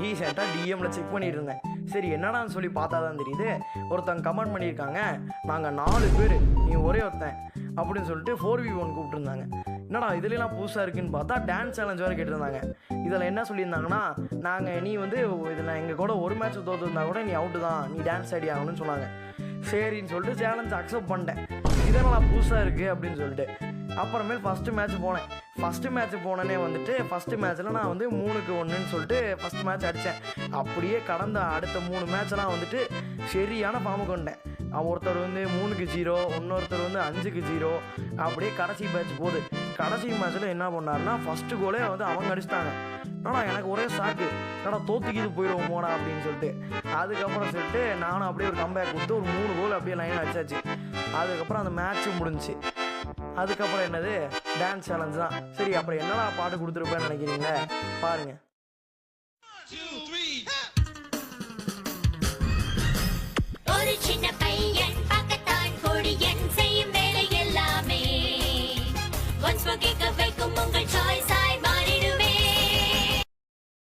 ரீசெண்டாக டிஎம்ல செக் பண்ணிட்டு இருந்தேன். சரி என்னடான்னு சொல்லி பார்த்தா தான் தெரியுது, ஒருத்தங்க கமெண்ட் பண்ணியிருக்காங்க, நாங்கள் 4 பேர் நீ ஒரே ஒருத்தன் அப்படின்னு சொல்லிட்டு 4v1 கூப்பிட்டுருந்தாங்க. என்னடா இதுலாம் புதுசாக இருக்குன்னு பார்த்தா டான்ஸ் சேலஞ்ச் வேறு கேட்டிருந்தாங்க. இதில் என்ன சொல்லியிருந்தாங்கன்னா, நீ வந்து இதில் எங்கள் கூட ஒரு மேட்ச் தோற்றுருந்தா கூட நீ அவுட்டு தான், நீ டான்ஸ் ஆடி ஆகணும்னு சொன்னாங்க. சரின்னு சொல்லிட்டு சேலஞ்ச் அக்செப்ட் பண்ணிட்டேன். இதெல்லாம் புதுசாக இருக்குது அப்படின்னு சொல்லிட்டு அப்புறமேல் ஃபஸ்ட்டு மேட்ச் போனேன். ஃபஸ்ட்டு மேட்ச் போனேனே வந்துட்டு ஃபஸ்ட்டு மேட்ச்சில் நான் வந்து 3-1ன்னு சொல்லிட்டு ஃபஸ்ட் மேட்ச் அடித்தேன். அப்படியே கடந்த அடுத்த 3 மேட்செல்லாம் வந்துட்டு சரியான ஃபார்முக்கு வந்தேன். ஒருத்தர் வந்து 3-0, இன்னொருத்தர் வந்து 5-0, அப்படியே கடைசி மேட்ச் போகுது. கடைசி மேட்ச்சில் என்ன பண்ணாருன்னா ஃபஸ்ட்டு கோலே வந்து அவங்க அடிச்சிட்டாங்க. ஆனால் எனக்கு ஒரே ஷாக்கு, தோத்துக்கிது போயிடுவோமோடா அப்படின்னு சொல்லிட்டு. அதுக்கப்புறம் சொல்லிட்டு நானும் அப்படியே ஒரு கம்பேக் கொடுத்து ஒரு 3 கோல் அப்படியே லைன் அடிச்சாச்சு. அதுக்கப்புறம் அந்த மேட்ச்சும் முடிஞ்சிச்சு. அதுக்கப்புறம் என்னது, டான்ஸ் சேலஞ்ச் தான். சரி அப்புறம் என்னடா பாட்டு கொடுத்துருப்பேன்னு நினைக்கிறீங்களே, பாருங்கள். 1 2 3